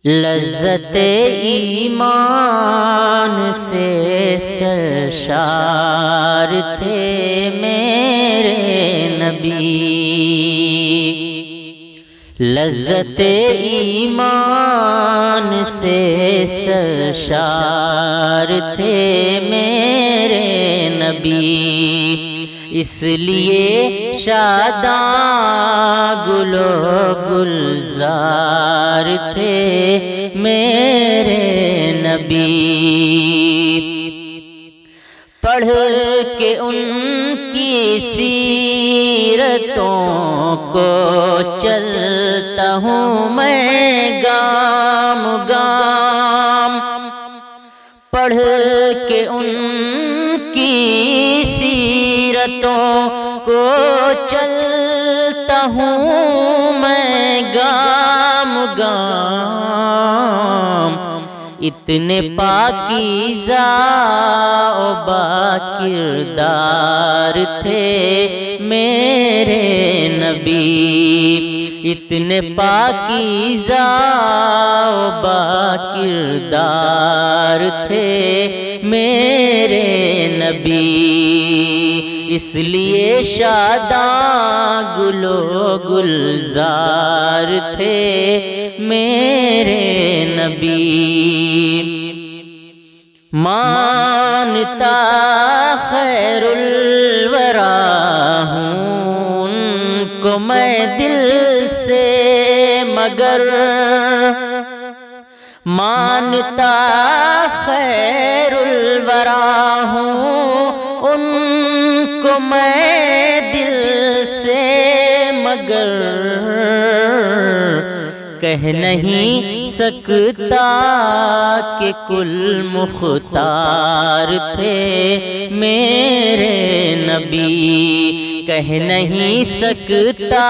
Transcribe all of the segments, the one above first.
لذت ایمان سے سرشار تھے میرے نبی، لذت ایمان سے سرشار تھے میرے نبی، اس لیے شاداں گل و گلزار تھے میرے نبی۔ پڑھ کے ان کی سیرتوں کو چلتا ہوں میں گام گام، پڑھ کے ان کی سیرتوں کو چلتا ہوں میں گام گام، اتنے پاکیزہ و باکردار تھے میرے نبی، اتنے پاکیزہ و باکردار تھے میرے نبی، اس لیے شاداں گل و گلزار تھے میرے نبی۔ مانتا خیر الورا ہوں ان کو میں دل سے، مگر مانتا خیر الورا ہوں ان کو میں دل سے، مگر کہہ نہیں سکتا کہ کل مختار تھے میرے نبی، کہہ نہیں سکتا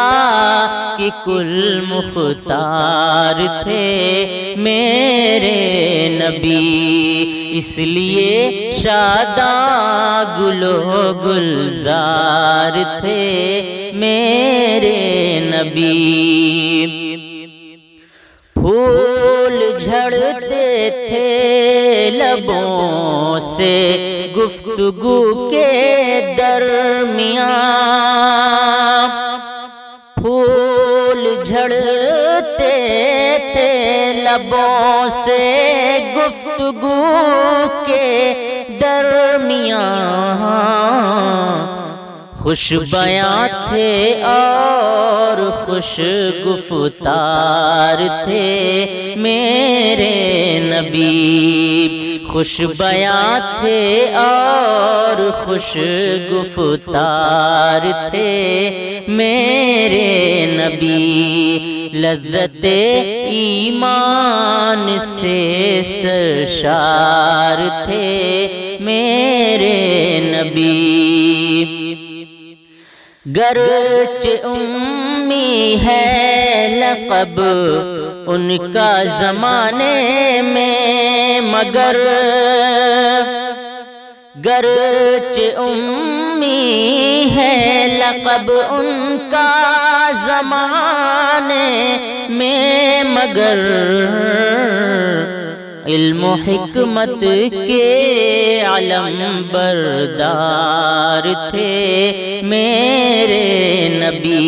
کہ کل مختار تھے میرے نبی، اس لیے شاداں گل و گلزار تھے میرے نبی۔ پھول جھڑتے تھے لبوں سے گفتگو کے درمیان، پھول جھڑتے تھے لبوں سے گفتگو کے درمیان، خوش بیاں تھے اور خوش گفتار تھے میرے نبی، خوش بیاں تھے اور خوش گفتار تھے میرے نبی، لذت ایمان سے سرشار تھے میرے نبی۔ گرچہ امی ہے لقب ان کا زمانے میں، مگر گرچہ امی ہے لقب ان کا زمانے میں، مگر علم و حکمت کے علم بردار تھے میرے نبی،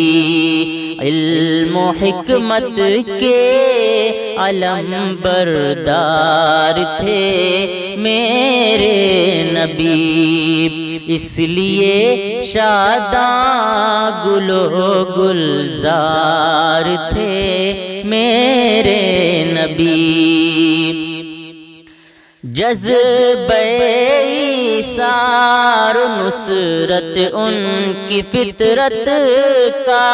علم و حکمت کے علم بردار تھے میرے نبی، اس لیے شاداں گل و گلزار تھے میرے نبی۔ جذبہ ایثار نصرت ان کی فطرت کا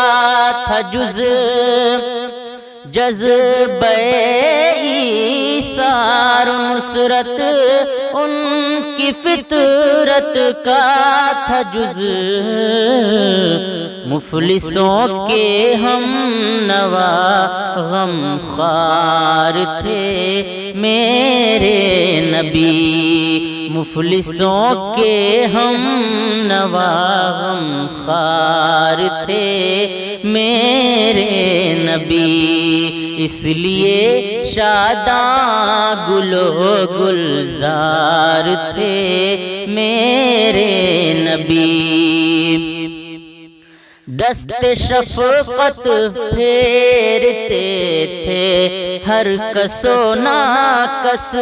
تھا جز، جذبہ ایثار نصرت ان کی فطرت کا تھا جز، مفلسوں کے ہم نوا غم خوار تھے میرے نبی، مفلسوں کے ہم نوا غم خوار تھے میرے نبی، اس لیے شاداں گلو گلزار تھے میرے نبی، دست شفقت پھیرتے تھے ہر کس و ناکس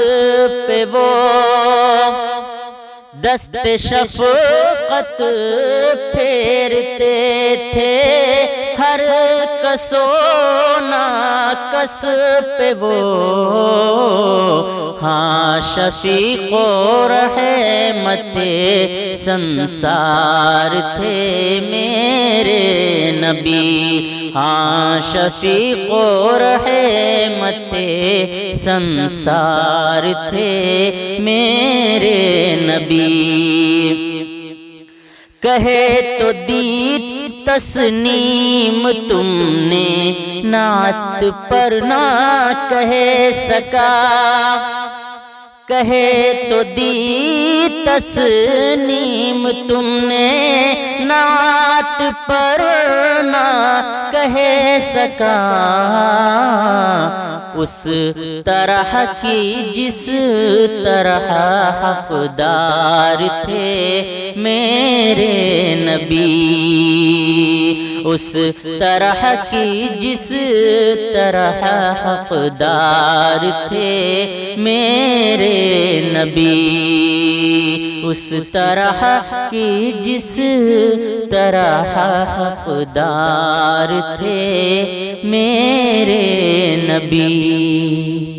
پہ وہ، دست شفقت پھیرتے تھے ہر کس و ناکس پہ وہ، ہاں شفیق و رحمت سنسار تھے میرے نبی، ہاں شفیق و رحمت سنسار تھے میرے نبی، کہے تو دی تسنیم تم نے نعت پر نہ کہہ سکا، کہے تو دی تسنیم تم نے نعت پر نہ کہہ سکا، اس طرح کی جس طرح حقدار تھے میرے نبی، اس طرح کی جس طرح حقدار تھے میرے نبی، اس طرح کی جس طرح حقدار تھے میرے نبی۔